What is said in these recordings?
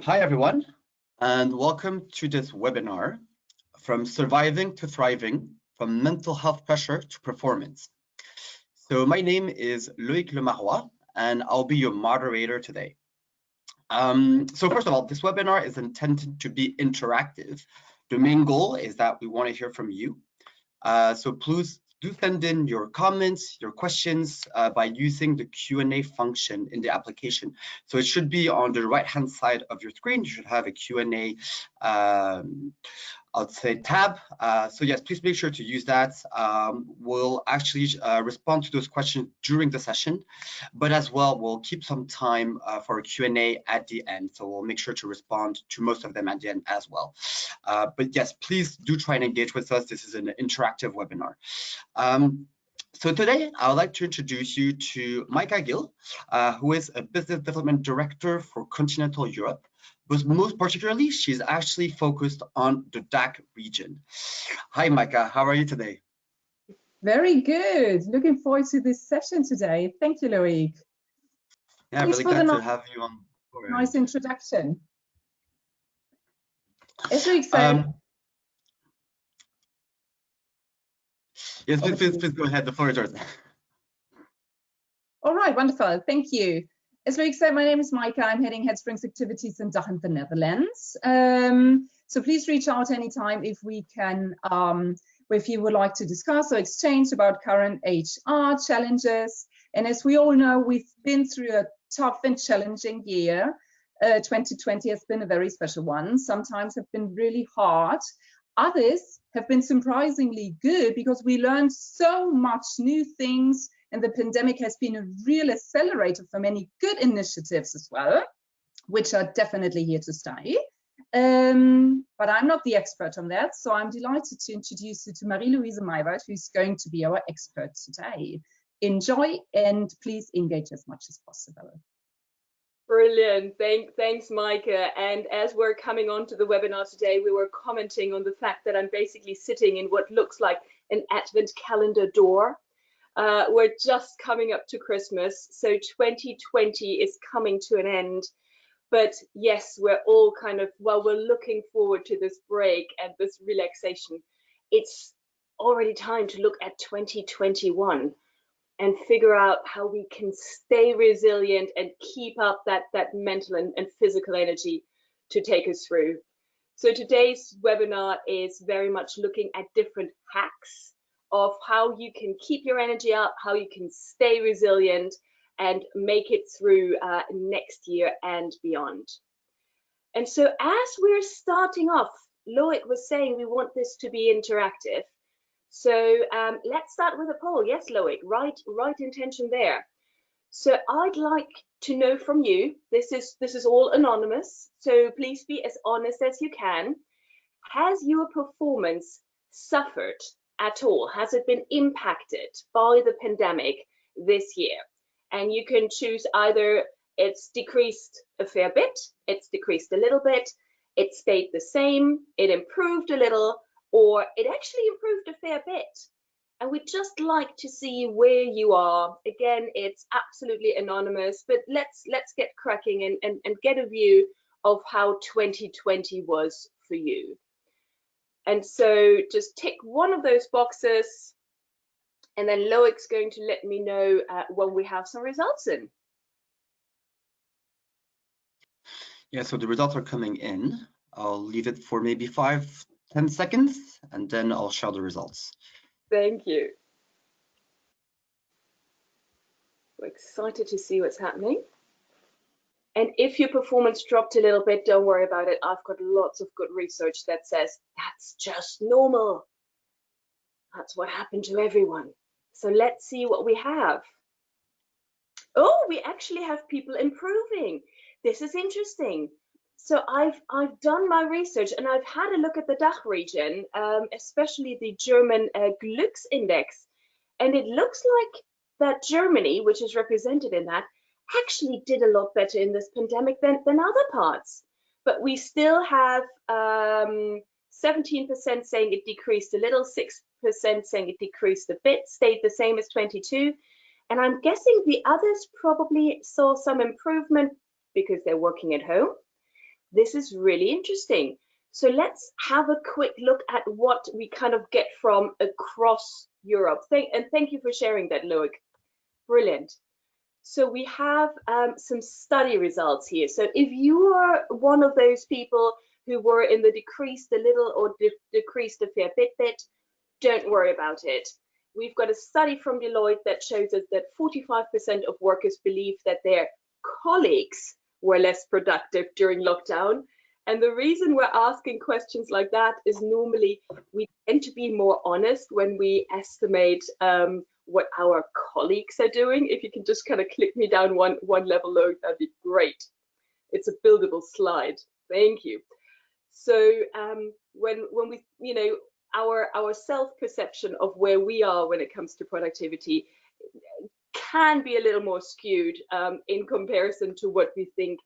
Hi, everyone, and welcome to this webinar, From Surviving to Thriving, From Mental Health Pressure to Performance. So my name is Loïc Lemarois, and I'll be your moderator today. So first of all, this webinar is intended to be interactive. The main goal is that we want to hear from you. So please do send in your comments, your questions by using the Q&A function in the application. So it should be on the right-hand side of your screen. You should have a Q&A, I'll say tab. So yes, please make sure to use that. We'll actually respond to those questions during the session, but as well, we'll keep some time for a Q&A at the end. So we'll make sure to respond to most of them at the end as well. But yes, please do try and engage with us. This is an interactive webinar. So today, I would like to introduce you to Micah Gill, who is a Business Development Director for Continental Europe. But most particularly, she's actually focused on the DACH region. Hi, Micah. How are you today? Very good. Looking forward to this session today. Thank you, Loïc. Yeah, really glad to have you on board. Nice introduction. As Loïc said, yes, please go ahead. The floor is yours. All right, wonderful. Thank you. As Loïc said, my name is Micah. I'm heading Headsprings activities in DACH and the Netherlands. So please reach out anytime if we can, if you would like to discuss or exchange about current HR challenges. And as we all know, we've been through a tough and challenging year. 2020 has been a very special one. Sometimes have been really hard. Others have been surprisingly good because we learned so much new things, and the pandemic has been a real accelerator for many good initiatives as well, which are definitely here to stay. But I'm not the expert on that, so I'm delighted to introduce you to Marie-Louise Maywald, who's going to be our expert today. Enjoy, and please engage as much as possible. Brilliant. Thanks, Micah. And as we're coming on to the webinar today, we were commenting on the fact that I'm basically sitting in what looks like an advent calendar door. We're just coming up to Christmas, so 2020 is coming to an end. But yes, we're all kind of, well, we're looking forward to this break and this relaxation. It's already time to look at 2021 and figure out how we can stay resilient and keep up that mental and physical energy to take us through. So today's webinar is very much looking at different hacks of how you can keep your energy up, how you can stay resilient and make it through next year and beyond. And so as we're starting off, Loïc was saying we want this to be interactive. So let's start with a poll. Yes, Loïc, right intention there. So I'd like to know from you, this is all anonymous, so please be as honest as you can. Has your performance suffered at all? Has it been impacted by the pandemic this year? And you can choose either it's decreased a fair bit, it's decreased a little bit, it stayed the same, it improved a little, or it actually improved a fair bit. And we'd just like to see where you are. Again, it's absolutely anonymous, but let's get cracking and get a view of how 2020 was for you. And so just tick one of those boxes, and then Loïc's going to let me know when we have some results in. Yeah, so the results are coming in. I'll leave it for maybe 5-10 seconds, and then I'll share the results. Thank you. We're excited to see what's happening. And if your performance dropped a little bit, don't worry about it. I've got lots of good research that says that's just normal. That's what happened to everyone. So let's see what we have. Oh, we actually have people improving. This is interesting. So I've done my research and I've had a look at the DACH region, especially the German Glücks Index, and it looks like that Germany, which is represented in that, actually did a lot better in this pandemic than other parts. But we still have 17% saying it decreased a little, 6% saying it decreased a bit, stayed the same as 22. And I'm guessing the others probably saw some improvement because they're working at home. this is really interesting. So let's have a quick look at what we kind of get from across Europe. Thank you for sharing that, Loic. Brilliant. So we have some study results here. So if you are one of those people who were in the decreased a little or decreased a fair bit, don't worry about it. We've got a study from Deloitte that shows us that 45% of workers believe that their colleagues were less productive during lockdown. And the reason we're asking questions like that is normally we tend to be more honest when we estimate what our colleagues are doing. If you can just kind of click me down one level low, that'd be great. It's a buildable slide. Thank you. So when we, you know, our self-perception of where we are when it comes to productivity can be a little more skewed in comparison to what we think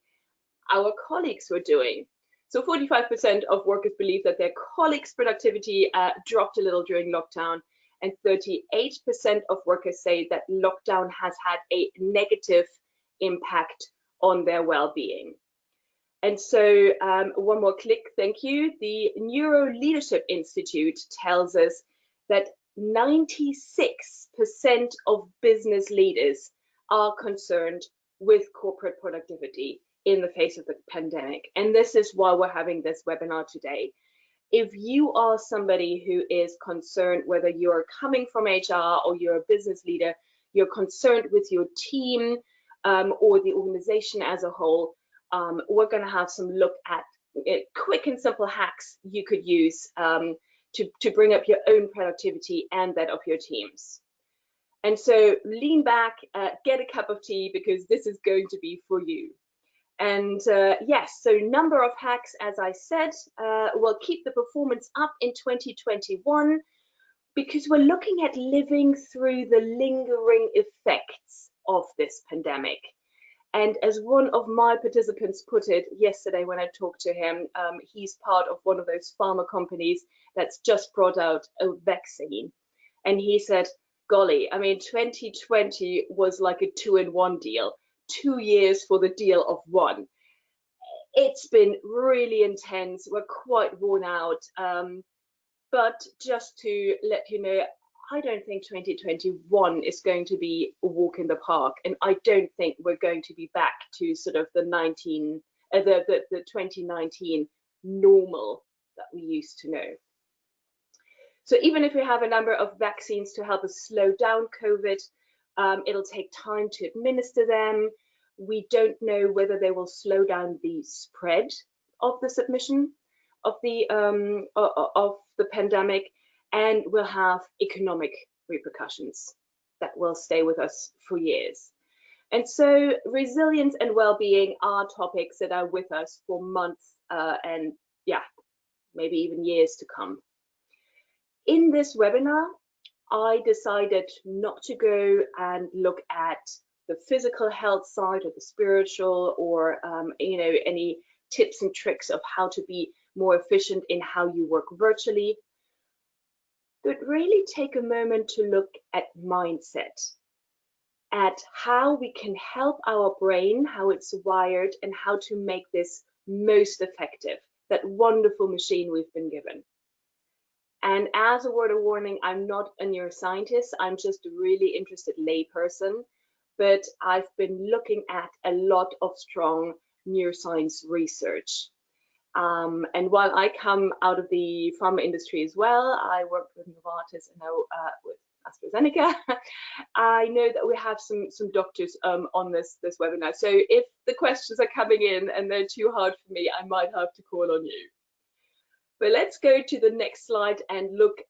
our colleagues were doing. So 45% of workers believe that their colleagues' productivity dropped a little during lockdown, and 38% of workers say that lockdown has had a negative impact on their well-being. And so one more click, thank you. The Neuro Leadership Institute tells us that 96% of business leaders are concerned with corporate productivity in the face of the pandemic. And this is why we're having this webinar today. If you are somebody who is concerned, whether you're coming from HR or you're a business leader, you're concerned with your team or the organization as a whole, we're going to have some look at quick and simple hacks you could use to bring up your own productivity and that of your teams. And so lean back, get a cup of tea, because this is going to be for you. And yes, so number of hacks, as I said, will keep the performance up in 2021, because we're looking at living through the lingering effects of this pandemic. And as one of my participants put it yesterday when I talked to him, he's part of one of those pharma companies that's just brought out a vaccine. And he said, golly, I mean, 2020 was like a 2-in-1 deal. 2 years for the deal of one. It's been really intense. We're quite worn out. But just to let you know, I don't think 2021 is going to be a walk in the park, and I don't think we're going to be back to sort of the 2019 normal that we used to know. So even if we have a number of vaccines to help us slow down COVID, it'll take time to administer them. We don't know whether they will slow down the spread of the submission of the pandemic, and will have economic repercussions that will stay with us for years. And so resilience and well-being are topics that are with us for months and yeah, maybe even years to come. In this webinar, I decided not to go and look at the physical health side or the spiritual or you know, any tips and tricks of how to be more efficient in how you work virtually, but really take a moment to look at mindset, at how we can help our brain, how it's wired, and how to make this most effective, that wonderful machine we've been given. And as a word of warning, I'm not a neuroscientist, I'm just a really interested layperson, but I've been looking at a lot of strong neuroscience research. And while I come out of the pharma industry as well, I worked with Novartis and now with AstraZeneca. I know that we have some doctors on this webinar. So if the questions are coming in and they're too hard for me, I might have to call on you. But let's go to the next slide and look,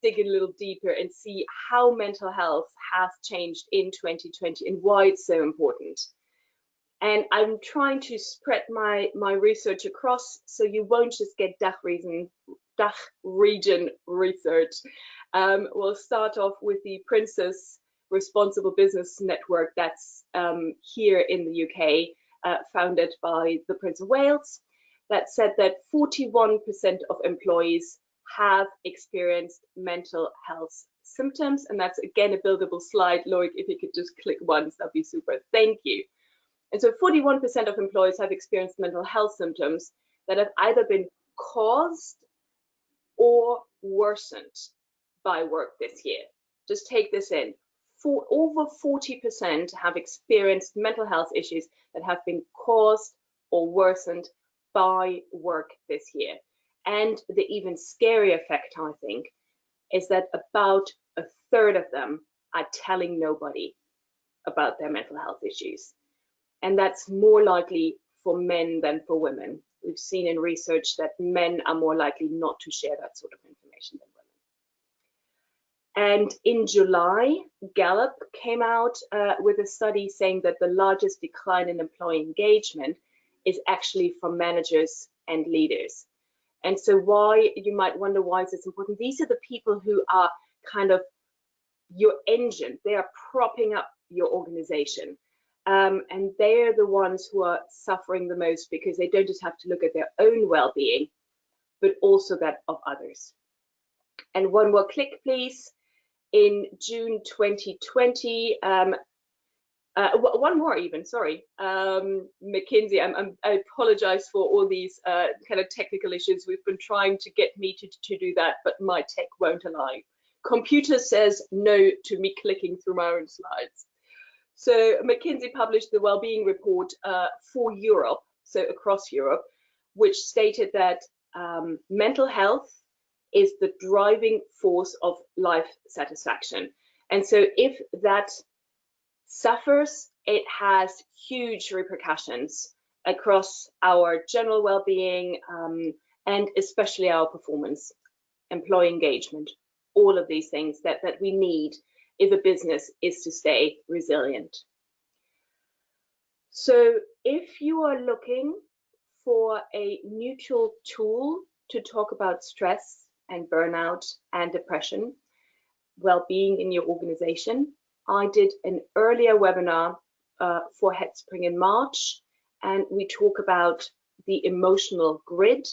dig a little deeper and see how mental health has changed in 2020 and why it's so important. And I'm trying to spread my research across, so you won't just get DACH region research. We'll start off with the Princess Responsible Business Network that's here in the UK, founded by the Prince of Wales, that said that 41% of employees have experienced mental health symptoms. And that's again a buildable slide. Loic, if you could just click once, that'd be super. Thank you. And so 41% of employees have experienced mental health symptoms that have either been caused or worsened by work this year. Just take this in. Over 40% have experienced mental health issues that have been caused or worsened by work this year. And the even scarier fact, I think, is that about a third of them are telling nobody about their mental health issues. And that's more likely for men than for women. We've seen in research that men are more likely not to share that sort of information than women. And in July, Gallup came out with a study saying that the largest decline in employee engagement is actually from managers and leaders. And so why, you might wonder, why is this important? These are the people who are kind of your engine. They are propping up your organization. And they're the ones who are suffering the most because they don't just have to look at their own well-being, but also that of others. And one more click, please. In June 2020, one more even, sorry, McKinsey, I apologize for all these kind of technical issues. We've been trying to get me to do that, but my tech won't allow. Computer says no to me clicking through my own slides. So McKinsey published the Wellbeing Report for Europe, so across Europe, which stated that mental health is the driving force of life satisfaction. And so if that suffers, it has huge repercussions across our general well-being and especially our performance, employee engagement, all of these things that we need if a business is to stay resilient. So if you are looking for a neutral tool to talk about stress and burnout and depression, well-being in your organization, I did an earlier webinar for Headspring in March, and we talk about the emotional grid.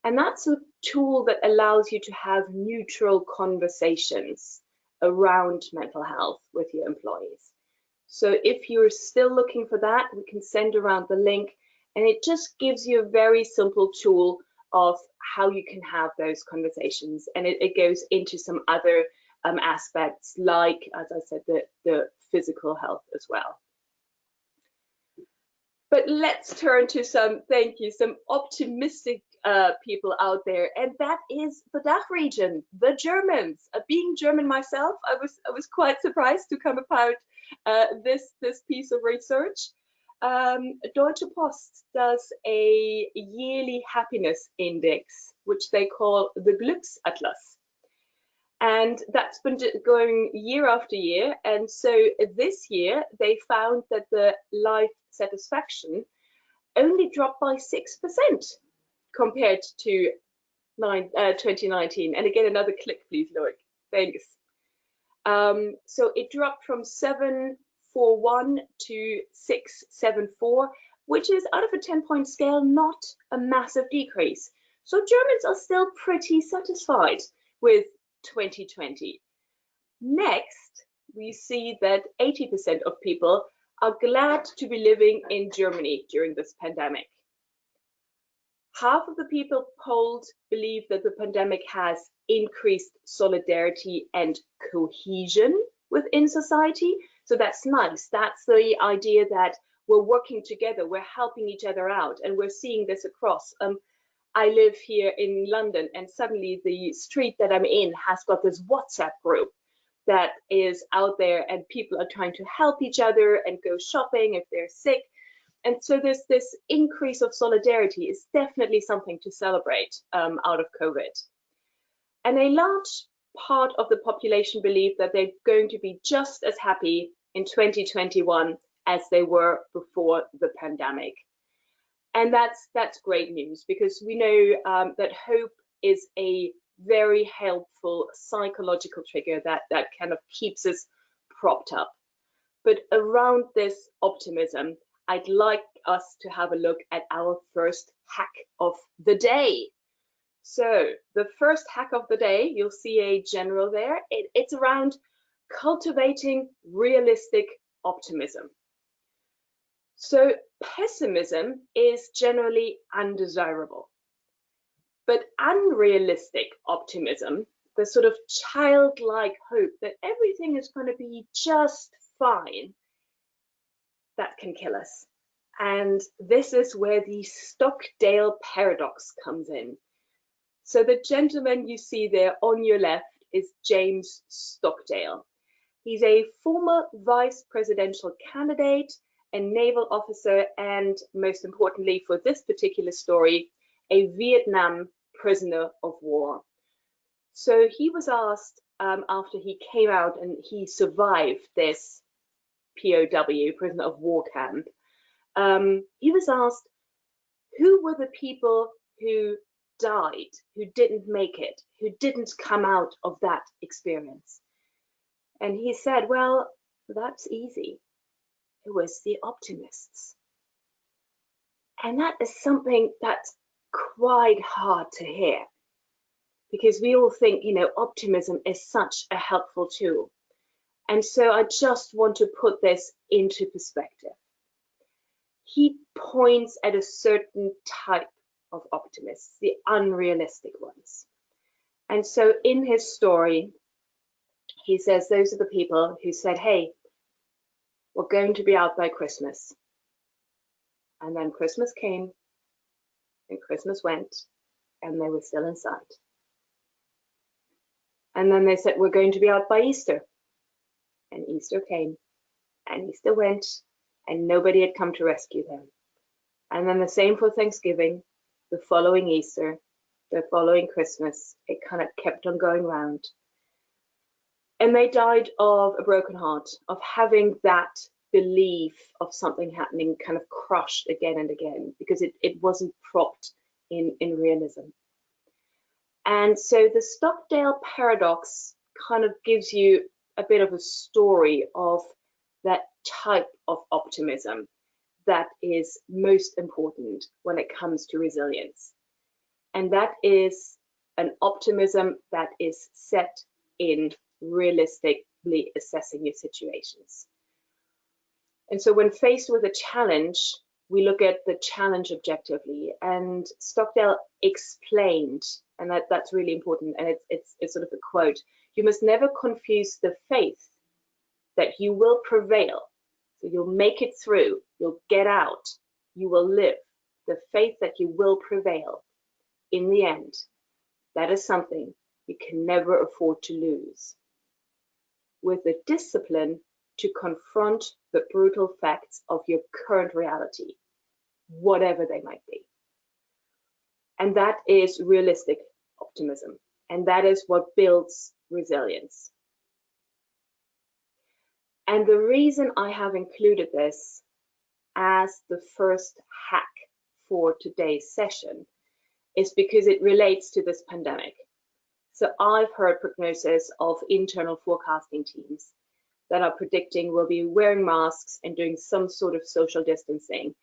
And that's a tool that allows you to have neutral conversations around mental health with your employees. So if you're still looking for that, we can send around the link, and it just gives you a very simple tool of how you can have those conversations. And it goes into some other aspects, like, as I said, the physical health as well. But let's turn to some optimistic people out there, and that is the DACH region, the Germans. Being German myself, I was quite surprised to come about this piece of research. Deutsche Post does a yearly happiness index, which they call the Glücksatlas. And that's been going year after year. And so this year, they found that the life satisfaction only dropped by 6% compared to 2019. And again, another click, please, Loic. Thanks. So it dropped from 741 to 674, which is, out of a 10-point scale, not a massive decrease. So Germans are still pretty satisfied with 2020. Next, we see that 80% of people are glad to be living in Germany during this pandemic. Half of the people polled believe that the pandemic has increased solidarity and cohesion within society. So that's nice. That's the idea that we're working together, we're helping each other out, and we're seeing this across. I live here in London, and suddenly the street that I'm in has got this WhatsApp group that is out there, and people are trying to help each other and go shopping if they're sick. And so this increase of solidarity is definitely something to celebrate out of COVID. And a large part of the population believe that they're going to be just as happy in 2021 as they were before the pandemic. And that's great news, because we know that hope is a very helpful psychological trigger that kind of keeps us propped up. But around this optimism, I'd like us to have a look at our first hack of the day. So the first hack of the day, you'll see a general there. It's around cultivating realistic optimism. So pessimism is generally undesirable, but unrealistic optimism, the sort of childlike hope that everything is going to be just fine, that can kill us. And this is where the Stockdale paradox comes in. So the gentleman you see there on your left is James Stockdale. He's a former vice presidential candidate, a naval officer, and most importantly for this particular story, a Vietnam prisoner of war. So he was asked after he came out and he survived this POW, prisoner of war camp, he was asked, who were the people who died, who didn't make it, who didn't come out of that experience? And he said, well, that's easy. It was the optimists. And that is something that's quite hard to hear, because we all think, you know, optimism is such a helpful tool. And so I just want to put this into perspective. He points at a certain type of optimists, the unrealistic ones. And so in his story, he says those are the people who said, hey, we're going to be out by Christmas. And then Christmas came and Christmas went and they were still inside. And then they said, we're going to be out by Easter. And Easter came and Easter went and nobody had come to rescue them. And then the same for Thanksgiving, the following Easter, the following Christmas. It kind of kept on going round. And they died of a broken heart, of having that belief of something happening kind of crushed again and again, because it wasn't propped in realism. And so the Stockdale paradox kind of gives you a bit of a story of that type of optimism that is most important when it comes to resilience. And that is an optimism that is set in realistically assessing your situations. And so when faced with a challenge, we look at the challenge objectively. And Stockdale explained, and that's really important, and it's sort of a quote, you must never confuse the faith that you will prevail, so you'll make it through, you'll get out, you will live, the faith that you will prevail in the end. That is something you can never afford to lose. With the discipline to confront the brutal facts of your current reality, whatever they might be. And that is realistic optimism. And that is what builds resilience. And the reason I have included this as the first hack for today's session is because it relates to this pandemic. So I've heard prognosis of internal forecasting teams that are predicting we'll be wearing masks and doing some sort of social distancing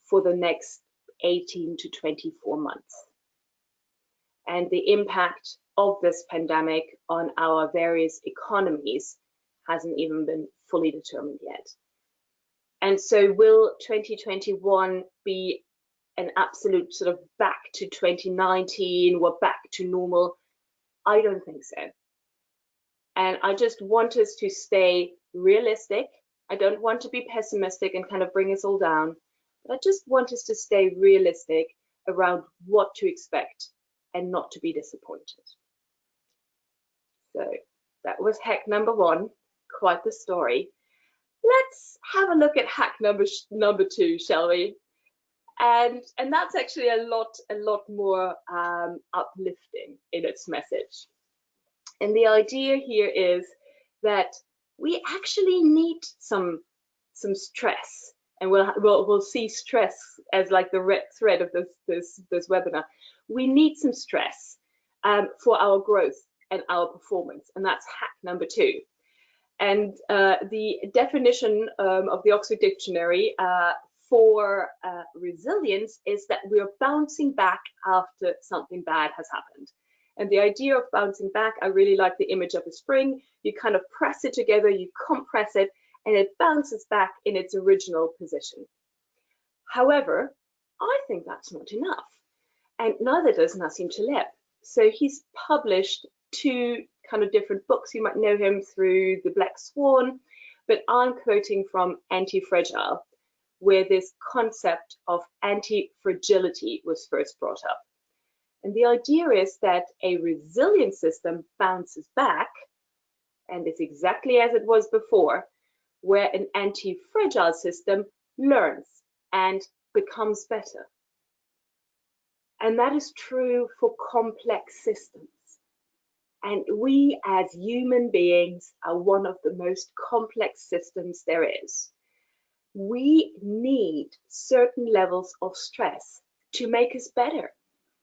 for the next 18 to 24 months. And the impact of this pandemic on our various economies hasn't even been fully determined yet. And so will 2021 be an absolute sort of back to 2019, we're back to normal? I don't think so. And I just want us to stay realistic. I don't want to be pessimistic and kind of bring us all down. But I just want us to stay realistic around what to expect and not to be disappointed. So that was hack number one, quite the story. Let's have a look at hack number two, shall we? And that's actually a lot more uplifting in its message. And the idea here is that we actually need some stress, and we'll see stress as like the red thread of this webinar. We need some stress for our growth and our performance, and that's hack number two. And the definition of the Oxford Dictionary for resilience is that we are bouncing back after something bad has happened. And the idea of bouncing back, I really like the image of a spring. You kind of press it together, you compress it, and it bounces back in its original position. However, I think that's not enough, and neither does Nassim Taleb. So he's published 2 kind of different books. You might know him through The Black Swan, but I'm quoting from Anti-Fragile, where this concept of anti-fragility was first brought up. And the idea is that a resilient system bounces back, and it's exactly as it was before, where an anti-fragile system learns and becomes better. And that is true for complex systems. And we as human beings are one of the most complex systems there is. We need certain levels of stress to make us better,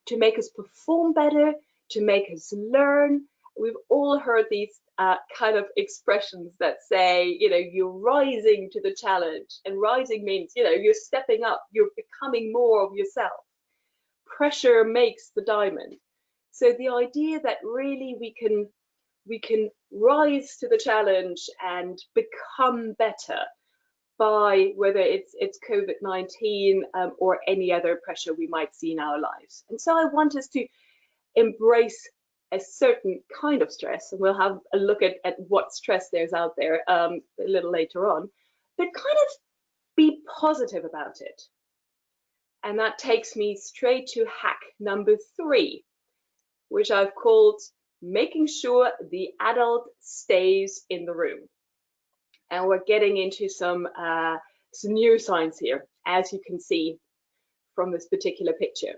to make us perform better, to make us learn. We've all heard these kind of expressions that say, you know, you're rising to the challenge, and rising means, you know, you're stepping up, you're becoming more of yourself. Pressure makes the diamond. So the idea that really we can rise to the challenge and become better by whether it's COVID-19 or any other pressure we might see in our lives. And so I want us to embrace a certain kind of stress, and we'll have a look at what stress there's out there a little later on, but kind of be positive about it. And that takes me straight to hack number 3, which I've called making sure the adult stays in the room. And we're getting into some neuroscience here, as you can see from this particular picture.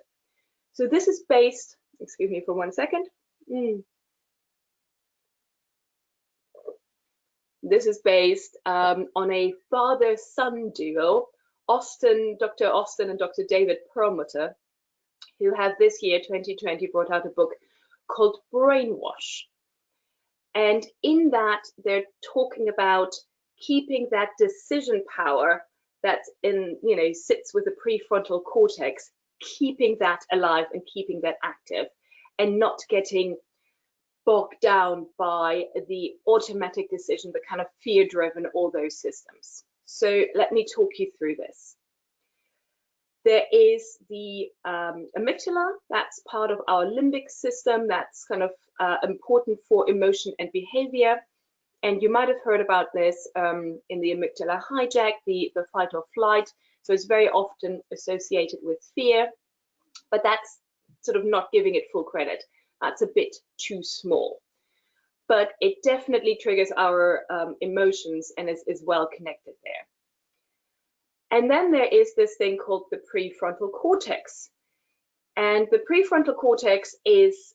So this is based, excuse me for 1 second. This is based on a father-son duo, Dr. Austin and Dr. David Perlmutter, who have this year, 2020, brought out a book called Brainwash. And in that, they're talking about keeping that decision power that sits with the prefrontal cortex, keeping that alive and keeping that active, and not getting bogged down by the automatic decision, the kind of fear-driven, all those systems. So let me talk you through this. There is the amygdala, that's part of our limbic system, that's kind of important for emotion and behavior. And you might have heard about this in the amygdala hijack, the fight or flight. So it's very often associated with fear, but that's sort of not giving it full credit. That's a bit too small. But it definitely triggers our emotions and is well connected there. And then there is this thing called the prefrontal cortex. And the prefrontal cortex is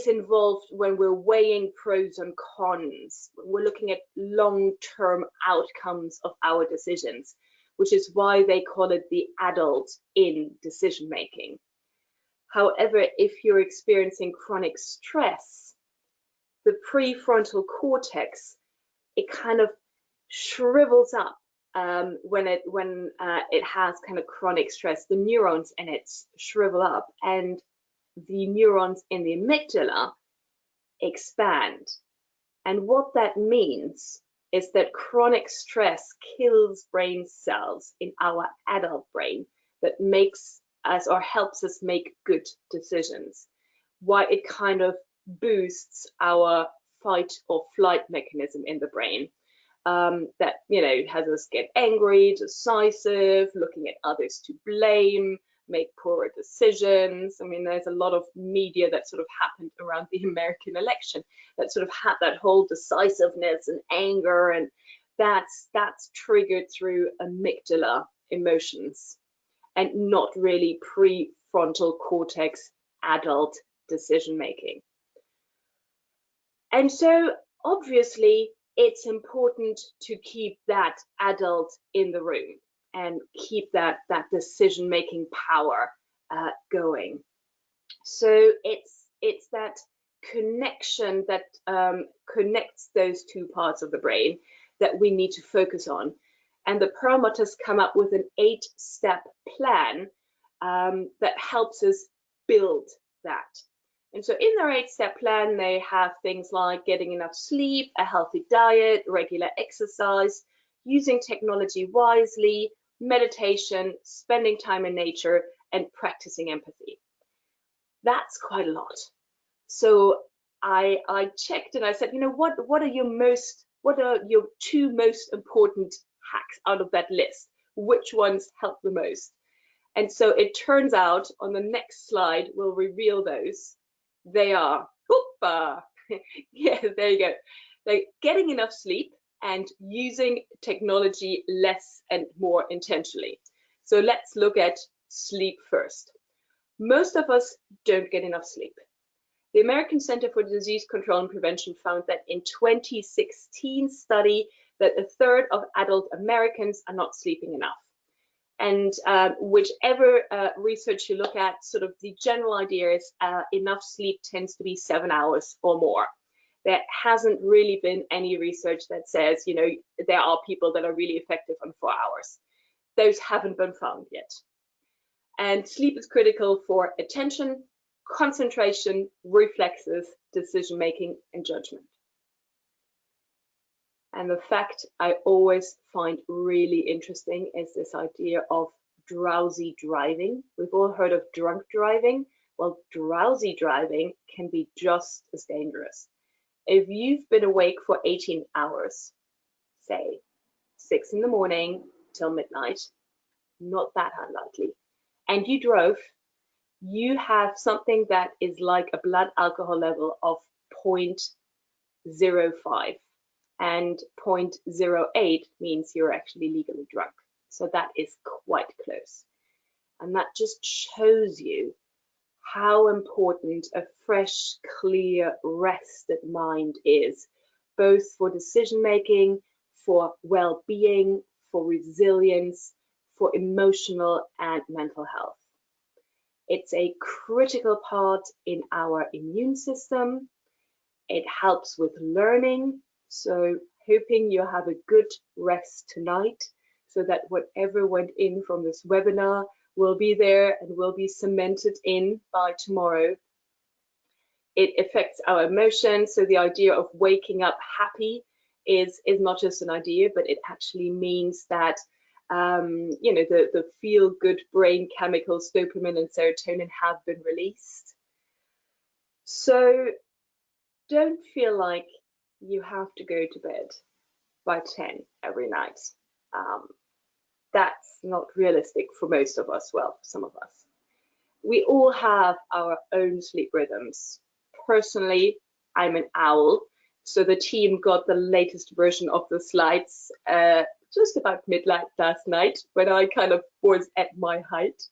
involved when we're weighing pros and cons. We're looking at long-term outcomes of our decisions, which is why they call it the adult in decision-making. However, if you're experiencing chronic stress, the prefrontal cortex, it kind of shrivels up when it has kind of chronic stress. The neurons in it shrivel up, and the neurons in the amygdala expand. And what that means is that chronic stress kills brain cells in our adult brain that makes us or helps us make good decisions, while it kind of boosts our fight or flight mechanism in the brain that has us get angry, decisive, looking at others to blame, make poorer decisions. I mean, there's a lot of media that sort of happened around the American election that sort of had that whole decisiveness and anger, and that's triggered through amygdala emotions and not really prefrontal cortex adult decision making. And so obviously it's important to keep that adult in the room and keep that decision-making power going. So it's that connection that connects those two parts of the brain that we need to focus on. And the Perlmutters come up with an 8-step plan that helps us build that. And so in their 8-step plan, they have things like getting enough sleep, a healthy diet, regular exercise, using technology wisely, meditation, spending time in nature, and practicing empathy. That's quite a lot. So I checked and I said, you know, what are your 2 most important hacks out of that list? Which ones help the most? And so it turns out on the next slide, we'll reveal those. They are, yeah, there you go. Like getting enough sleep and using technology less and more intentionally. So let's look at sleep first. Most of us don't get enough sleep. The American Center for Disease Control and Prevention found that in 2016 study that 1/3 of adult Americans are not sleeping enough. And whichever research you look at, sort of the general idea is enough sleep tends to be 7 hours or more. There hasn't really been any research that says, you know, there are people that are really effective on 4 hours. Those haven't been found yet. And sleep is critical for attention, concentration, reflexes, decision-making, and judgment. And the fact I always find really interesting is this idea of drowsy driving. We've all heard of drunk driving. Well, drowsy driving can be just as dangerous. If you've been awake for 18 hours, say 6 in the morning till midnight, not that unlikely, and you drove, you have something that is like a blood alcohol level of 0.05. And 0.08 means you're actually legally drunk. So that is quite close. And that just shows you how important a fresh, clear, rested mind is, both for decision-making, for well-being, for resilience, for emotional and mental health. It's a critical part in our immune system. It helps with learning. So hoping you have a good rest tonight so that whatever went in from this webinar will be there and will be cemented in by tomorrow. It affects our emotions. So the idea of waking up happy is not just an idea, but it actually means that you know, the feel-good brain chemicals, dopamine and serotonin, have been released. So don't feel like you have to go to bed by 10 every night. That's not realistic for most of us, well, for some of us. We all have our own sleep rhythms. Personally, I'm an owl, so the team got the latest version of the slides just about midnight last night when I kind of was at my height.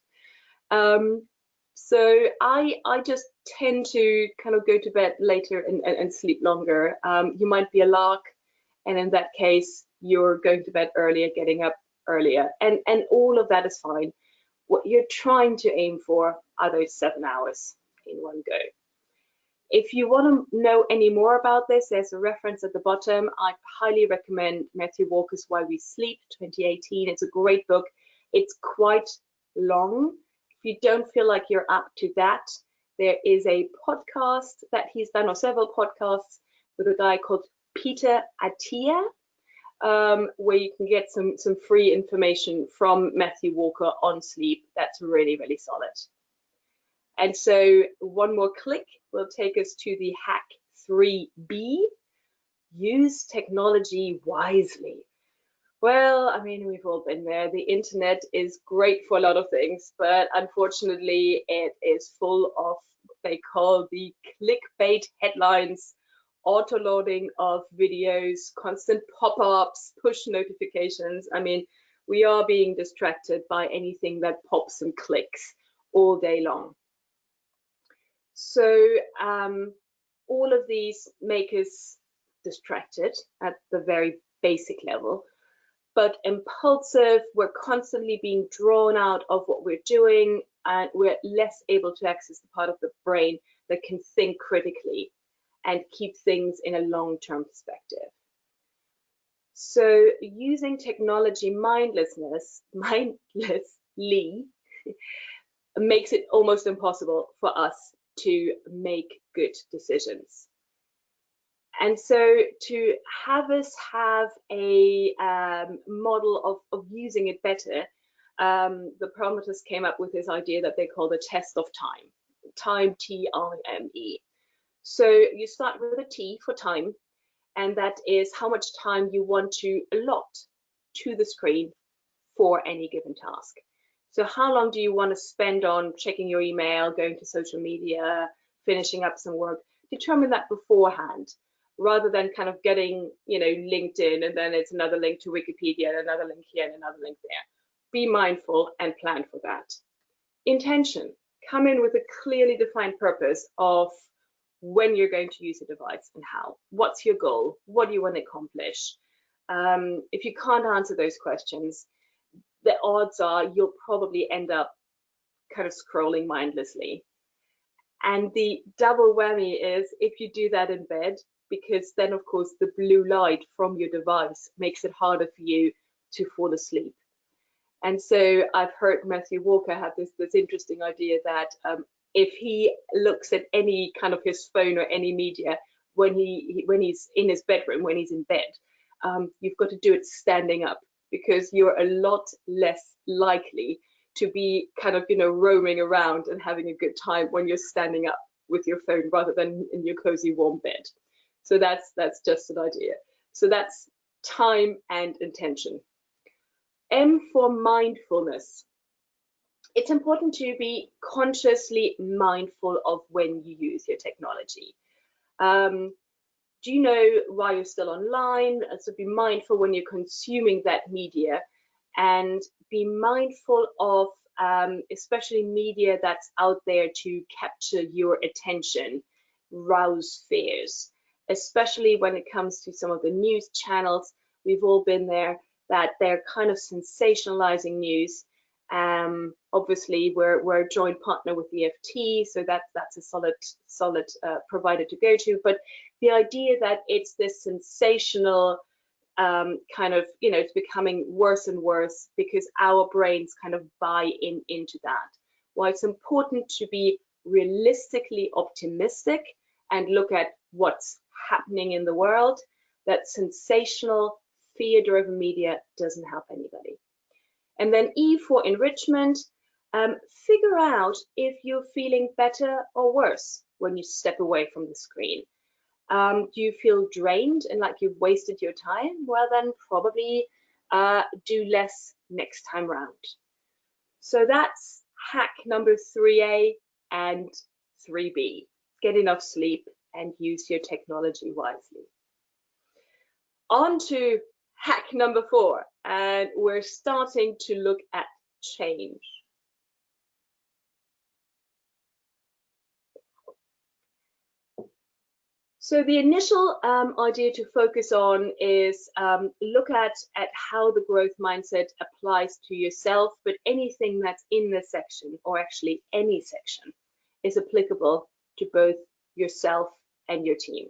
So I just tend to kind of go to bed later and sleep longer. You might be a lark, and in that case, you're going to bed earlier, getting up earlier, and all of that is fine. What you're trying to aim for are those 7 hours in one go. If you want to know any more about this, there's a reference at the bottom. I highly recommend Matthew Walker's Why We Sleep 2018. It's a great book. It's quite long. If you don't feel like you're up to that, there is a podcast that he's done, or several podcasts, with a guy called Peter Attia, where you can get some free information from Matthew Walker on sleep. That's really, really solid. And so one more click will take us to the hack 3B. Use technology wisely. Well, I mean, we've all been there. The internet is great for a lot of things, but unfortunately, it is full of what they call the clickbait headlines, auto-loading of videos, constant pop-ups, push notifications. I mean, we are being distracted by anything that pops and clicks all day long. So all of these make us distracted at the very basic level, but impulsive. We're constantly being drawn out of what we're doing, and we're less able to access the part of the brain that can think critically and keep things in a long-term perspective. So using technology mindlessly makes it almost impossible for us to make good decisions. And so to have us have a model of using it better, the promoters came up with this idea that they call the test of time. Time, T-I-M-E. So you start with a T for time, and that is how much time you want to allot to the screen for any given task. So how long do you want to spend on checking your email, going to social media, finishing up some work? Determine that beforehand, rather than kind of getting, you know, LinkedIn and then it's another link to Wikipedia and another link here and another link there. Be mindful and plan for that. Intention. Come in with a clearly defined purpose of when you're going to use the device and how. What's your goal? What do you want to accomplish? If you can't answer those questions, the odds are you'll probably end up kind of scrolling mindlessly. And the double whammy is if you do that in bed, because then of course the blue light from your device makes it harder for you to fall asleep. And so I've heard Matthew Walker have this interesting idea that if he looks at any kind of his phone or any media when he's in his bedroom, when he's in bed, you've got to do it standing up, because you're a lot less likely to be kind of, you know, roaming around and having a good time when you're standing up with your phone rather than in your cozy warm bed. So that's just an idea. So that's time and intention. M for mindfulness. It's important to be consciously mindful of when you use your technology. Do you know why you're still online? So be mindful when you're consuming that media, and be mindful of especially media that's out there to capture your attention, rouse fears, especially when it comes to some of the news channels. We've all been there, that they're kind of sensationalizing news. Obviously, we're a joint partner with the FT, so that's a solid provider to go to. But the idea that it's this sensational kind of, you know, it's becoming worse and worse because our brains kind of buy into that. Why it's important to be realistically optimistic and look at what's happening in the world. That sensational, fear-driven media doesn't help anybody. And then E for enrichment. Figure out if you're feeling better or worse when you step away from the screen. Do you feel drained and like you've wasted your time? Well, then probably do less next time round. So that's hack number 3A and 3B. Get enough sleep and use your technology wisely. On to hack number 4, and we're starting to look at change. So the initial idea to focus on is look at how the growth mindset applies to yourself, but anything that's in the section, or actually any section, is applicable to both yourself and your team.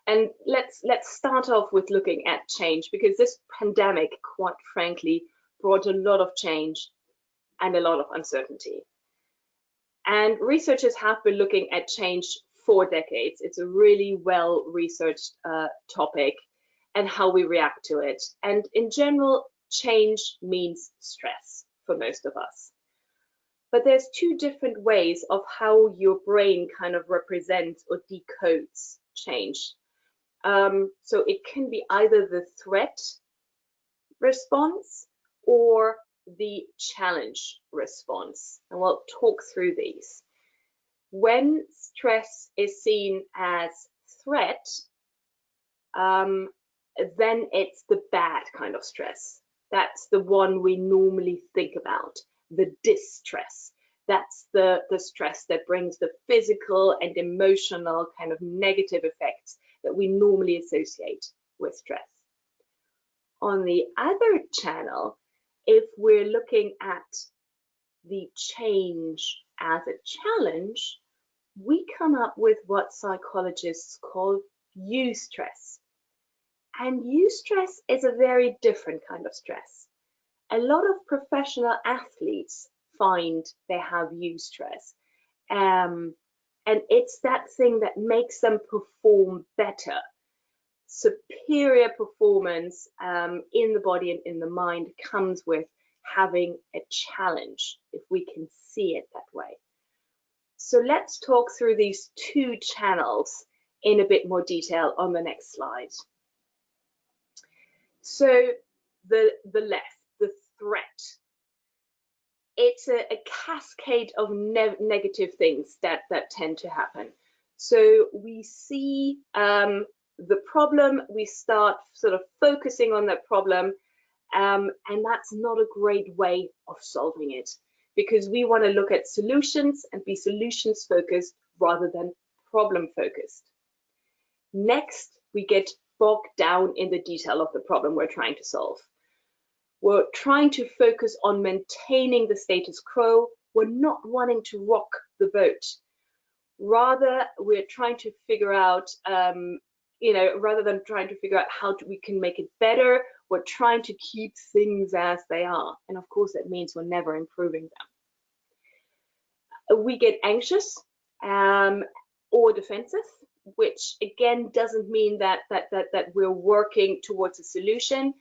And let's start off with looking at change, because this pandemic, quite frankly, brought a lot of change and a lot of uncertainty. And researchers have been looking at change for decades. It's a really well-researched topic, and how we react to it. And in general, change means stress for most of us. But there's 2 different ways of how your brain kind of represents or decodes change. So it can be either the threat response or the challenge response. And we'll talk through these. When stress is seen as threat, then it's the bad kind of stress. That's the one we normally think about, the distress. That's the stress that brings the physical and emotional kind of negative effects that we normally associate with stress. On the other channel, if we're looking at the change as a challenge, we come up with what psychologists call eustress. And eustress is a very different kind of stress. A lot of professional athletes find they have eustress. And it's that thing that makes them perform better. Superior performance in the body and in the mind comes with having a challenge, if we can see it that way. So let's talk through these two channels in a bit more detail on the next slide. So the left, the threat. It's a cascade of negative things that tend to happen. So we see the problem, we start sort of focusing on that problem, and that's not a great way of solving it, because we want to look at solutions and be solutions focused rather than problem focused. Next, we get bogged down in the detail of the problem we're trying to solve. We're trying to focus on maintaining the status quo. We're not wanting to rock the boat. Rather, we're trying to figure out, rather than trying to figure out how we can make it better, we're trying to keep things as they are. And of course, that means we're never improving them. We get anxious or defensive, which again doesn't mean that we're working towards a solution.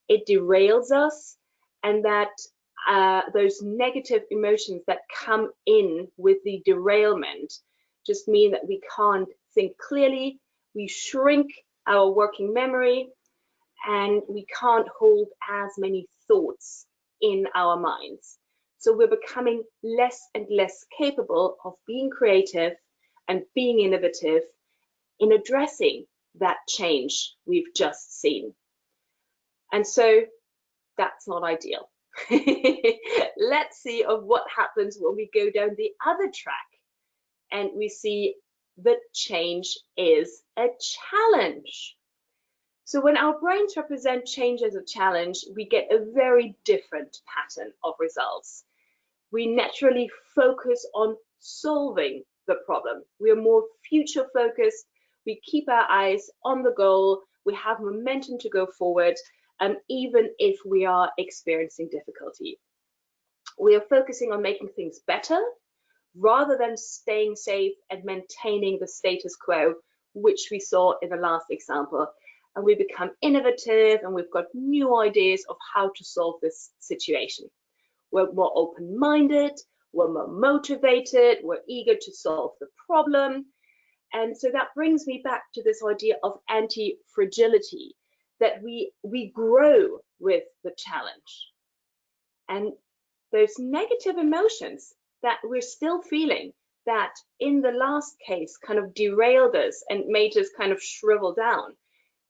It derails us, and that those negative emotions that come in with the derailment just mean that we can't think clearly, we shrink our working memory, and we can't hold as many thoughts in our minds. So we're becoming less and less capable of being creative and being innovative in addressing that change we've just seen. And so that's not ideal. Let's see of what happens when we go down the other track and we see that change is a challenge. So when our brains represent change as a challenge, we get a very different pattern of results. We naturally focus on solving the problem. We are more future focused. We keep our eyes on the goal. We have momentum to go forward. Even if we are experiencing difficulty. We are focusing on making things better rather than staying safe and maintaining the status quo, which we saw in the last example. And we become innovative, and we've got new ideas of how to solve this situation. We're more open-minded, we're more motivated, we're eager to solve the problem. And so that brings me back to this idea of anti-fragility, that we grow with the challenge. And those negative emotions that we're still feeling, that in the last case kind of derailed us and made us kind of shrivel down,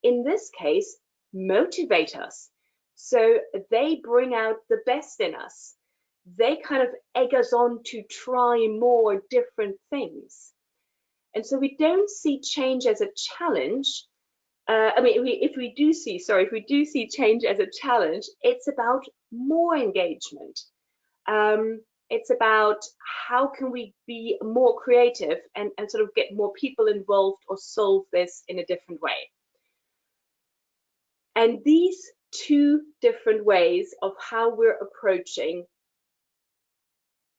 in this case motivate us. So they bring out the best in us. They kind of egg us on to try more different things. And so we don't see change as a challenge. If we do see change as a challenge, it's about more engagement. It's about how can we be more creative and sort of get more people involved or solve this in a different way. And these two different ways of how we're approaching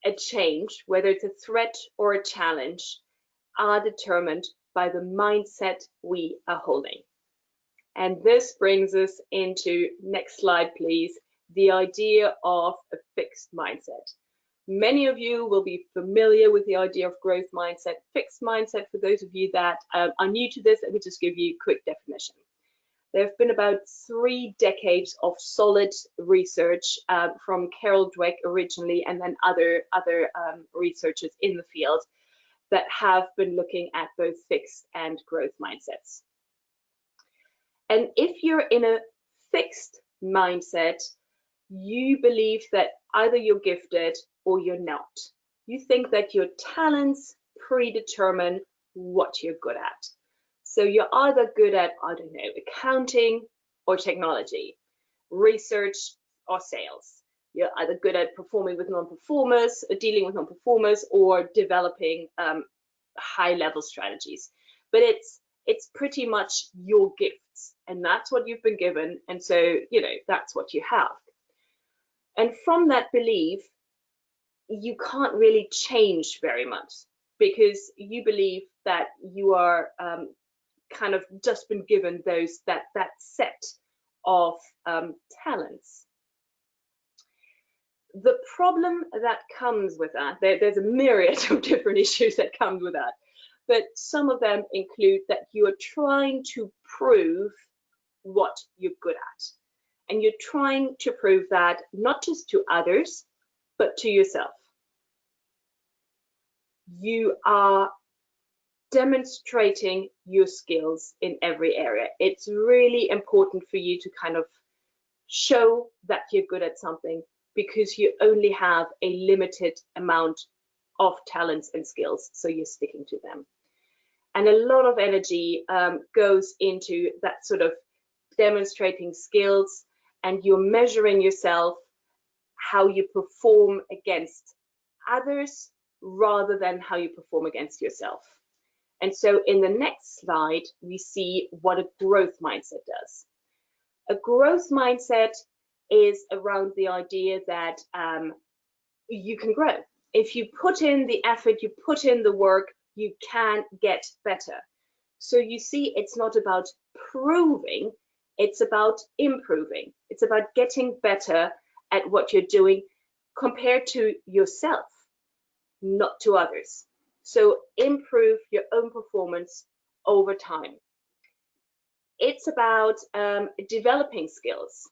a change, whether it's a threat or a challenge, are determined by the mindset we are holding. And this brings us into, next slide please, the idea of a fixed mindset. Many of you will be familiar with the idea of growth mindset. Fixed mindset, for those of you that are new to this, let me just give you a quick definition. There have been about 3 decades of solid research from Carol Dweck originally, and then other researchers in the field that have been looking at both fixed and growth mindsets. And if you're in a fixed mindset, you believe that either you're gifted or you're not. You think that your talents predetermine what you're good at. So you're either good at, I don't know, accounting or technology, research or sales. You're either good at performing with non-performers, dealing with non-performers, or developing high-level strategies. But it's pretty much your gifts, and that's what you've been given, and so that's what you have. And from that belief, you can't really change very much. because you believe that you are kind of just been given that set of talents. The problem that comes with that, there's a myriad of different issues that come with that, but some of them include that you are trying to prove what you're good at. And you're trying to prove that not just to others, but to yourself. You are demonstrating your skills in every area. It's really important for you to kind of show that you're good at something, because you only have a limited amount of talents and skills, so you're sticking to them. And a lot of energy goes into that sort of demonstrating skills, and you're measuring yourself, how you perform against others rather than how you perform against yourself. And so in the next slide, we see what a growth mindset does. A growth mindset is around the idea that you can grow. If you put in the effort, you put in the work, you can get better. So you see, it's not about proving, it's about improving. It's about getting better at what you're doing compared to yourself, not to others. So improve your own performance over time. It's about developing skills.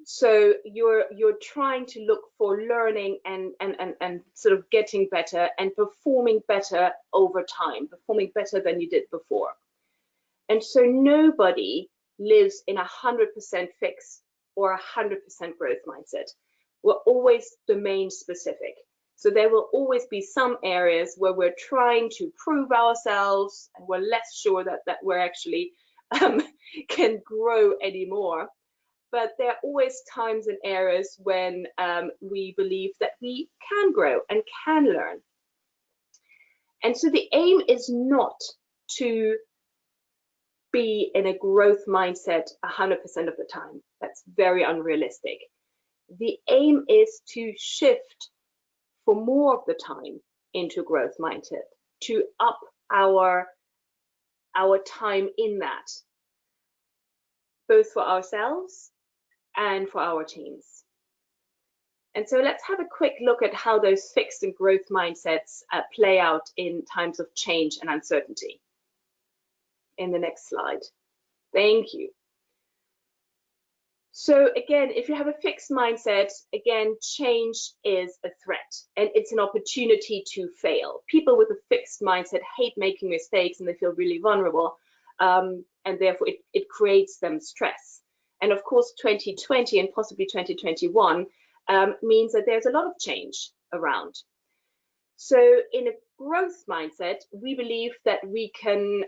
So you're trying to look for learning and sort of getting better and performing better over time, performing better than you did before. And so nobody lives in 100% fixed or 100% growth mindset. We're always domain specific. So there will always be some areas where we're trying to prove ourselves and we're less sure that we're actually can grow anymore. But there are always times and areas when we believe that we can grow and can learn. And so the aim is not to be in a growth mindset 100% of the time. That's very unrealistic. The aim is to shift for more of the time into growth mindset, to up our time in that, both for ourselves and for our teams. And so let's have a quick look at how those fixed and growth mindsets play out in times of change and uncertainty. In the next slide. Thank you. So again, if you have a fixed mindset, again, change is a threat and it's an opportunity to fail. People with a fixed mindset hate making mistakes and they feel really vulnerable, and therefore it creates them stress. And of course, 2020 and possibly 2021 means that there's a lot of change around. So in a growth mindset, we believe that we can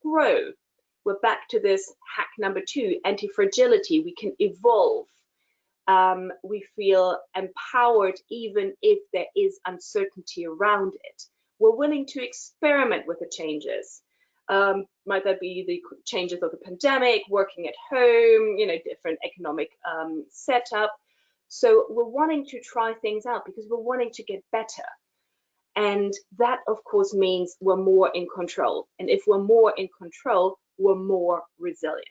grow. We're back to this hack number 2, anti-fragility. We can evolve. We feel empowered even if there is uncertainty around it. We're willing to experiment with the changes. Might that be the changes of the pandemic, working at home, different economic setup. So we're wanting to try things out because we're wanting to get better. And that, of course, means we're more in control. And if we're more in control, we're more resilient.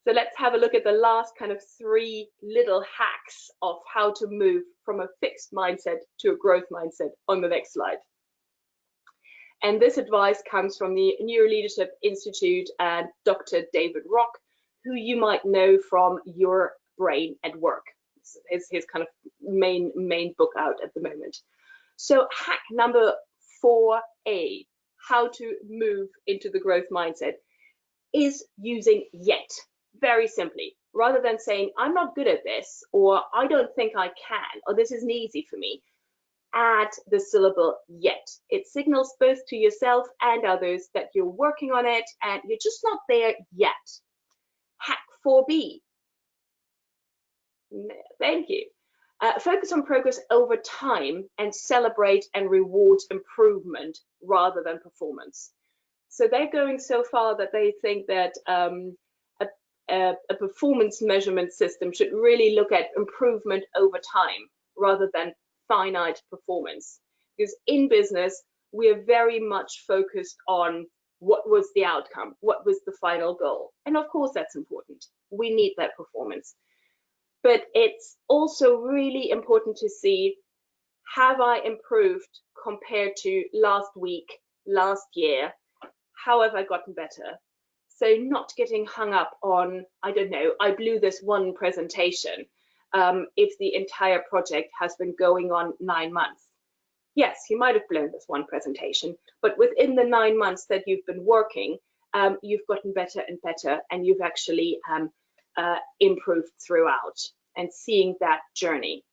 So let's have a look at the last kind of 3 little hacks of how to move from a fixed mindset to a growth mindset on the next slide. And this advice comes from the Neuroleadership Institute and Dr. David Rock, who you might know from Your Brain at Work. It's his kind of main book out at the moment. So hack number 4A, how to move into the growth mindset, is using yet. Very simply, rather than saying, I'm not good at this, or I don't think I can, or this isn't easy for me, add the syllable yet. It signals both to yourself and others that you're working on it and you're just not there yet. Hack 4B. Thank you. Focus on progress over time and celebrate and reward improvement rather than performance. So they're going so far that they think that a performance measurement system should really look at improvement over time rather than finite performance, because in business, we are very much focused on what was the outcome, what was the final goal. And of course, that's important. We need that performance. But it's also really important to see, have I improved compared to last week, last year? How have I gotten better? So not getting hung up on, I don't know, I blew this one presentation if the entire project has been going on 9 months. Yes, you might have blown this one presentation, but within the 9 months that you've been working, you've gotten better and better, and you've actually improved throughout, and seeing that journey.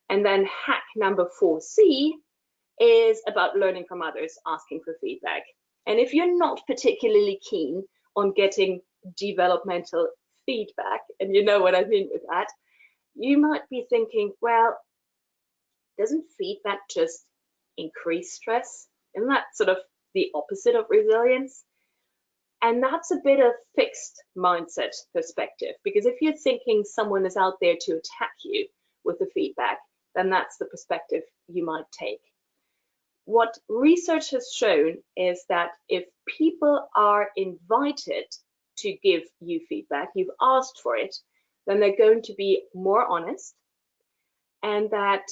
And then hack number 4C is about learning from others, asking for feedback. And if you're not particularly keen on getting developmental feedback, and you know what I mean with that, you might be thinking, well, doesn't feedback just increase stress? Isn't that sort of the opposite of resilience? And that's a bit of fixed mindset perspective, because if you're thinking someone is out there to attack you with the feedback, then that's the perspective you might take. What research has shown is that if people are invited to give you feedback, you've asked for it, then they're going to be more honest, and that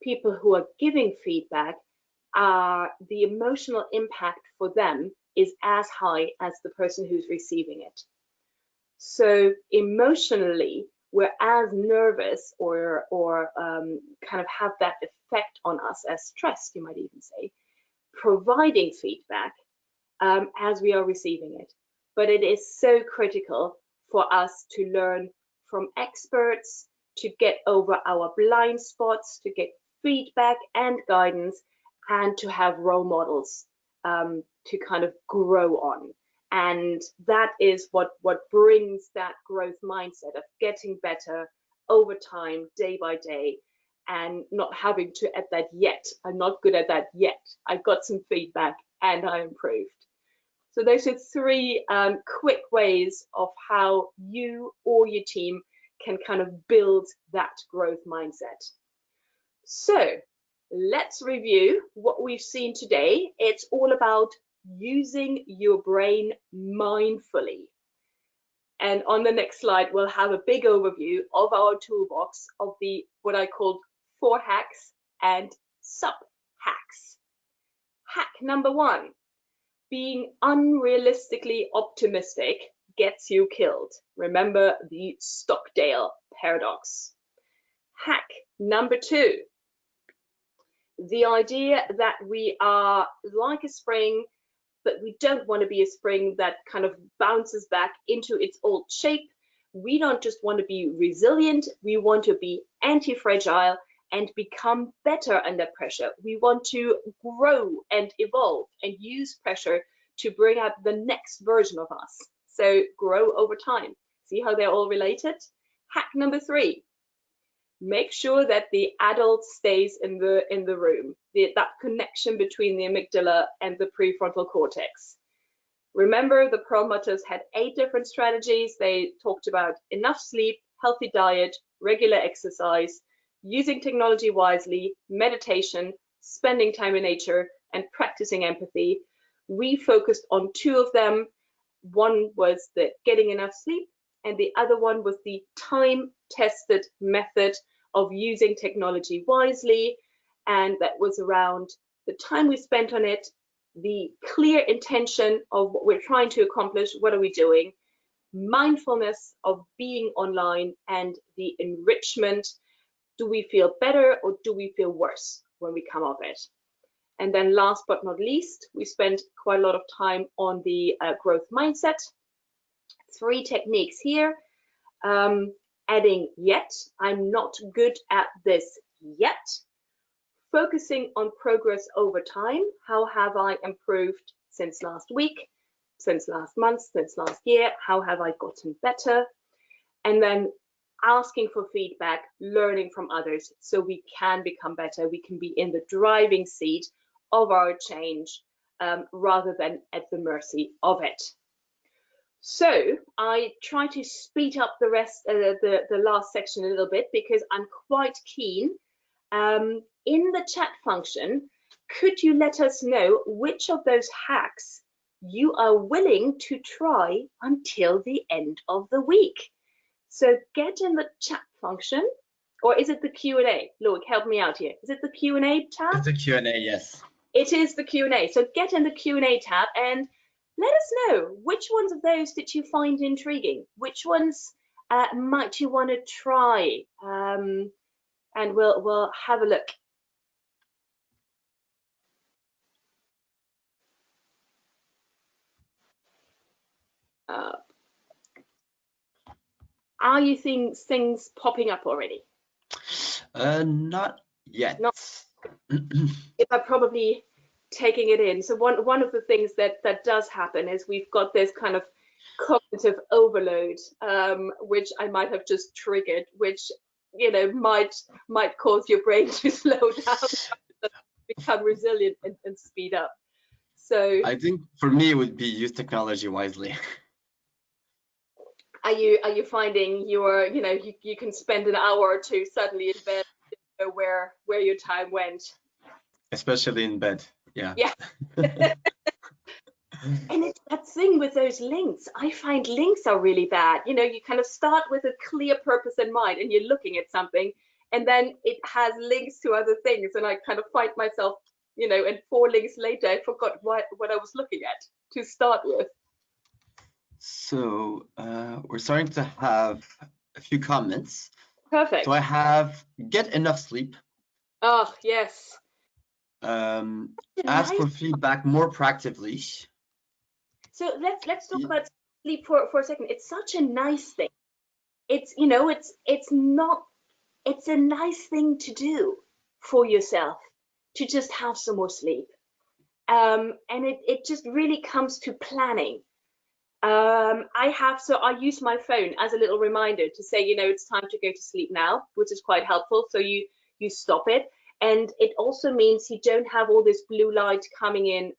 people who are giving feedback, the emotional impact for them is as high as the person who's receiving it. So emotionally, we're as nervous or kind of have that effect on us as stressed, you might even say, providing feedback as we are receiving it. But it is so critical for us to learn from experts, to get over our blind spots, to get feedback and guidance, and to have role models to kind of grow on. And that is what brings that growth mindset of getting better over time, day by day, and not having to at that yet. I'm not good at that yet. I got some feedback and I improved. So those are 3 quick ways of how you or your team can kind of build that growth mindset. So let's review what we've seen today. It's all about using your brain mindfully. And on the next slide, we'll have a big overview of our toolbox of the what I called 4 hacks and sub hacks. Hack number 1, being unrealistically optimistic gets you killed. Remember the Stockdale paradox. Hack number 2, the idea that we are like a spring, but we don't want to be a spring that kind of bounces back into its old shape. We don't just want to be resilient, we want to be anti-fragile and become better under pressure. We want to grow and evolve and use pressure to bring out the next version of us. So grow over time. See how they're all related? Hack number 3, make sure that the adult stays in the room, that connection between the amygdala and the prefrontal cortex. Remember, the Perlmutters had 8 different strategies. They talked about enough sleep, healthy diet, regular exercise, using technology wisely, meditation, spending time in nature, and practicing empathy. We focused on 2 of them. One was the getting enough sleep, and the other one was the time-tested method of using technology wisely, and that was around the time we spent on it, the clear intention of what we're trying to accomplish, what are we doing, mindfulness of being online, and the enrichment. Do we feel better or do we feel worse when we come off it? And then last but not least, we spent quite a lot of time on the growth mindset. 3 techniques here. Adding yet, I'm not good at this yet. Focusing on progress over time. How have I improved since last week, since last month, since last year? How have I gotten better? And then asking for feedback, learning from others so we can become better. We can be in the driving seat of our change rather than at the mercy of it. So I try to speed up the rest, the last section a little bit, because I'm quite keen. In the chat function, could you let us know which of those hacks you are willing to try until the end of the week? So get in the chat function, or is it the Q&A? Look, help me out here. Is it the Q&A tab? It's the Q&A, yes. It is the Q&A. So get in the Q&A tab and let us know which ones of those did you find intriguing? Which ones might you want to try? And we'll have a look. Are you seeing things popping up already? Not yet. Not. If I'm probably taking it in. So one of the things that does happen is we've got this kind of cognitive overload, which I might have just triggered, which might cause your brain to slow down, become resilient and speed up. So I think for me it would be use technology wisely. Are you finding you can spend an hour or two suddenly in bed, where your time went? Especially in bed, yeah. Yeah. And it's that thing with those links. I find links are really bad. You kind of start with a clear purpose in mind and you're looking at something, and then it has links to other things, and I kind of find myself, and 4 links later, I forgot what I was looking at to start with. So we're starting to have a few comments. Perfect. So I have get enough sleep. Oh, yes. Ask for feedback more proactively. So let's talk about sleep for a second. It's such a nice thing. It's it's a nice thing to do for yourself, to just have some more sleep. And it just really comes to planning. I use my phone as a little reminder to say, it's time to go to sleep now, which is quite helpful. So you stop it. And it also means you don't have all this blue light coming in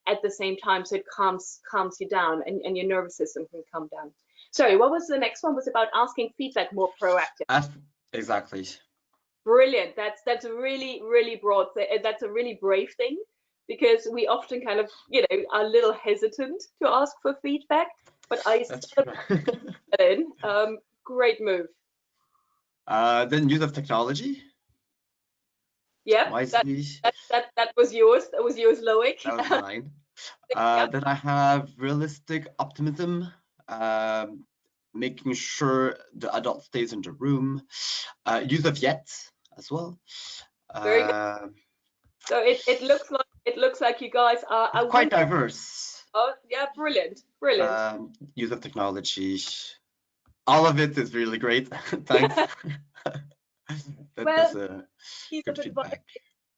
at the same time, so it calms you down, and your nervous system can calm down. Sorry, what was the next one? Was about asking feedback more proactive. Exactly. Brilliant. That's a really, really broad. That's a really brave thing, because we often kind of are a little hesitant to ask for feedback. But I in. Great move. Then use of technology. Yeah, wisely. That was yours. That was yours, Loic. That was mine. Then I have realistic optimism, making sure the adult stays in the room. Use of yet as well. Very good. So it looks like you guys are quite diverse. Oh yeah, brilliant. Use of technology. All of it is really great. Thanks. Well, piece of advice: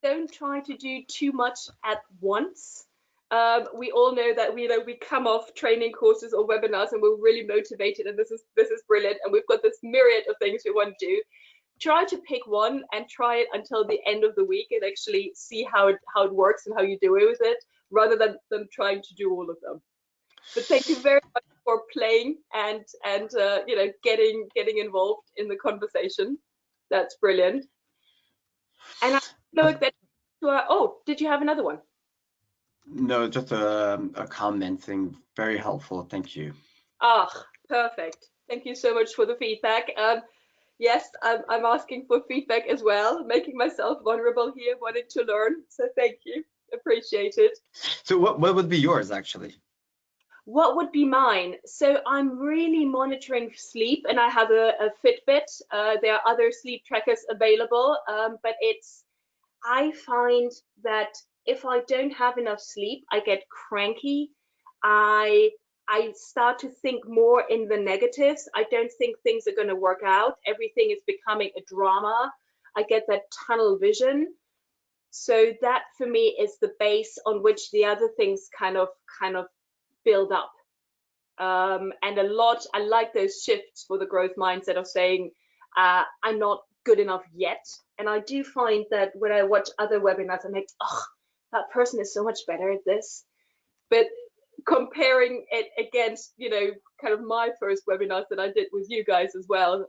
don't try to do too much at once. We all know that we come off training courses or webinars and we're really motivated, and this is brilliant, and we've got this myriad of things we want to do. Try to pick one and try it until the end of the week and actually see how it works and how you do it with it, rather than trying to do all of them. But thank you very much for playing and getting involved in the conversation. That's brilliant. And I know that did you have another one? No, just a comment thing. Very helpful. Thank you. Perfect. Thank you so much for the feedback. Yes, I'm asking for feedback as well, making myself vulnerable here, wanting to learn. So thank you. Appreciate it. So what would be yours, actually? What would be mine? So I'm really monitoring sleep, and I have a Fitbit. There are other sleep trackers available, but I find that if I don't have enough sleep, I get cranky. I start to think more in the negatives. I don't think things are going to work out. Everything is becoming a drama. I get that tunnel vision. So that for me is the base on which the other things kind of build up. And I like those shifts for the growth mindset of saying, I'm not good enough yet. And I do find that when I watch other webinars, I'm like, oh, that person is so much better at this. But comparing it against, kind of my first webinars that I did with you guys as well,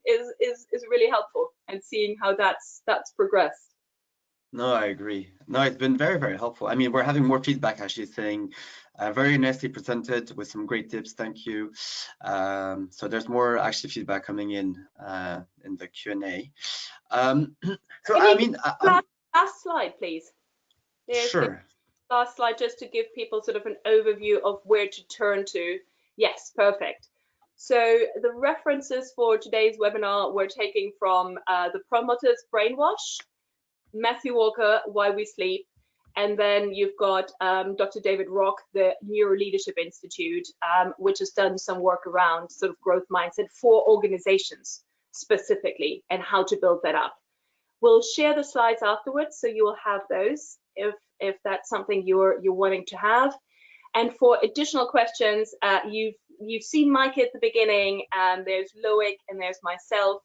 is really helpful, and seeing how that's progressed. No, I agree. No, it's been very, very helpful. I mean, we're having more feedback actually saying very nicely presented with some great tips. Thank you. So there's more actually feedback coming in the Q&A. So Can I you mean, last slide, please? There's sure. last slide just to give people sort of an overview of where to turn to. Yes, perfect. So the references for today's webinar we're taking from the Promoters Brainwash, Matthew Walker, Why We Sleep, and then you've got Dr. David Rock, the Neuro Leadership Institute, which has done some work around sort of growth mindset for organizations specifically and how to build that up. We'll share the slides afterwards, so you will have those if that's something you're wanting to have. And for additional questions, you've seen Mike at the beginning, and there's Loic and there's myself.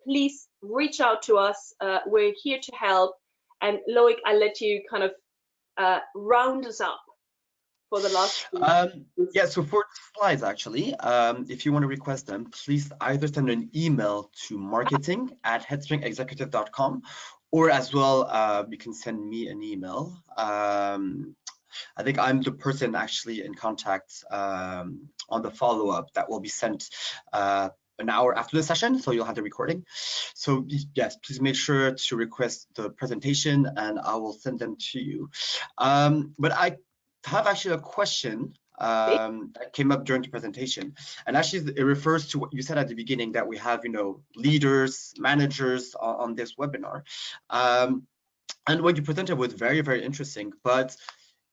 Please reach out to us. We're here to help. And Loic, I'll let you kind of round us up for the last. Yeah, so for slides actually, if you want to request them, please either send an email to marketing@headspringexecutive.com, or as well, you can send me an email. I think I'm the person actually in contact on the follow-up that will be sent an hour after the session, so you'll have the recording. So yes, please make sure to request the presentation and I will send them to you. But I have actually a question that came up during the presentation, and actually it refers to what you said at the beginning, that we have, you know, leaders, managers on this webinar. And what you presented was very, very interesting, but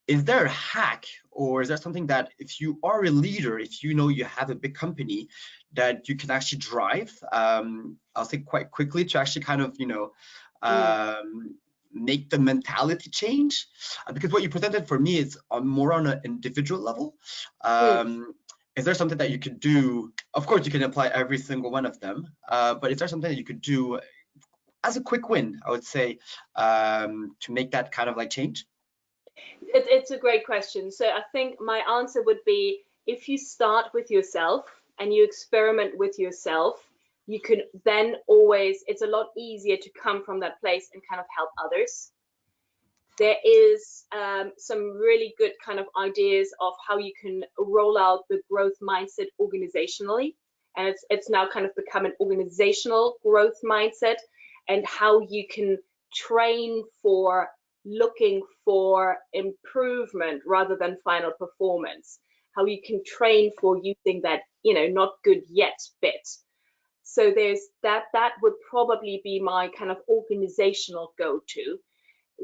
is there a hack, or is there something that if you are a leader, if you know you have a big company, that you can actually drive, I'll say quite quickly, to actually kind of, you know, make the mentality change? Because what you presented for me is more on an individual level. Is there something that you could do? Of course, you can apply every single one of them, but is there something that you could do as a quick win, I would say, to make that kind of like change? It's a great question. So I think my answer would be, if you start with yourself and you experiment with yourself, you can then always, it's a lot easier to come from that place and kind of help others. There is some really good kind of ideas of how you can roll out the growth mindset organizationally. And it's now kind of become an organizational growth mindset, and how you can train for looking for improvement rather than final performance, how you can train for using that, you know, not good yet bit. So there's that would probably be my kind of organizational go-to.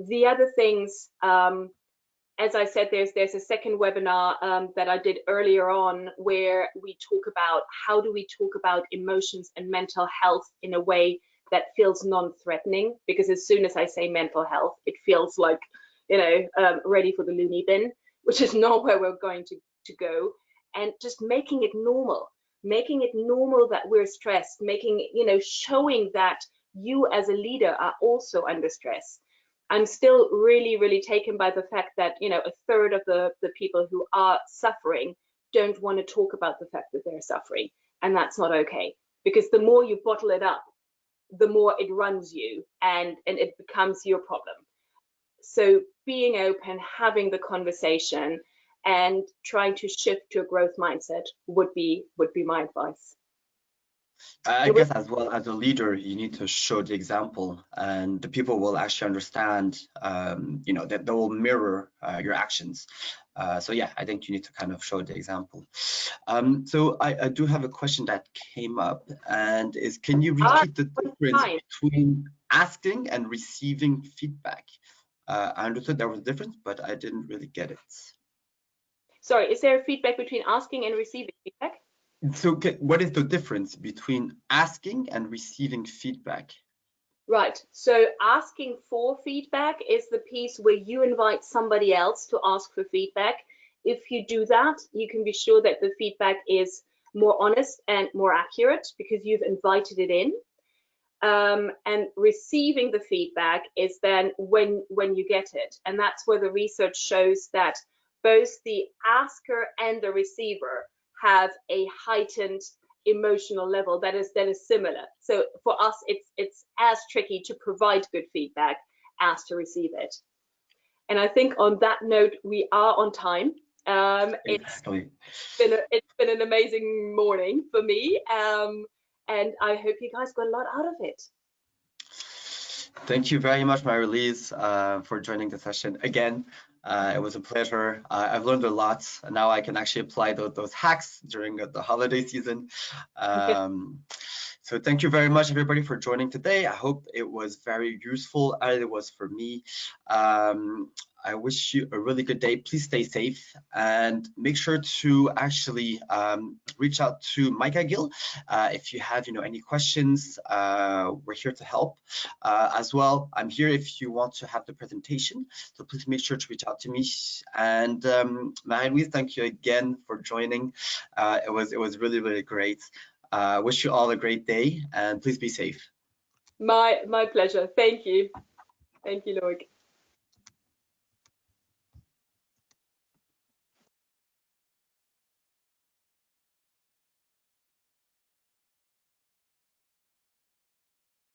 The other things, as I said, there's a second webinar that I did earlier on where we talk about how do we talk about emotions and mental health in a way that feels non-threatening, because as soon as I say mental health, it feels like, you know, ready for the loony bin, which is not where we're going to go. And just making it normal that we're stressed, making, you know, showing that you as a leader are also under stress. I'm still really, really taken by the fact that, you know, a third of the people who are suffering don't want to talk about the fact that they're suffering, and that's not okay, because the more you bottle it up, the more it runs you, and it becomes your problem. So being open, having the conversation, and trying to shift to a growth mindset would be my advice. I guess as well as a leader, you need to show the example, and the people will actually understand, you know, that they will mirror your actions. So yeah, I think you need to kind of show the example. So I do have a question that came up, and is, can you repeat the difference between asking and receiving feedback? I understood there was a difference, but I didn't really get it. Sorry, is there a feedback between asking and receiving feedback? So what is the difference between asking and receiving feedback? Right, so asking for feedback is the piece where you invite somebody else to ask for feedback. If you do that, you can be sure that the feedback is more honest and more accurate because you've invited it in. And receiving the feedback is then when you get it. And that's where the research shows that both the asker and the receiver have a heightened emotional level that is similar. So for us, it's as tricky to provide good feedback asked to receive it. And I think on that note, we are on time. Exactly. It's been an amazing morning for me, and I hope you guys got a lot out of it. Thank you very much, Marie-Lise, for joining the session again. It was a pleasure. I've learned a lot. Now I can actually apply those hacks during the holiday season. So thank you very much, everybody, for joining today. I hope it was very useful, as it was for me. I wish you a really good day. Please stay safe and make sure to actually reach out to Micah Gill if you have any questions. We're here to help. As well, I'm here if you want to have the presentation. So please make sure to reach out to me. And Marie-Louise, thank you again for joining. It was really, really great. Wish you all a great day and please be safe. My pleasure. Thank you. Thank you, Loic.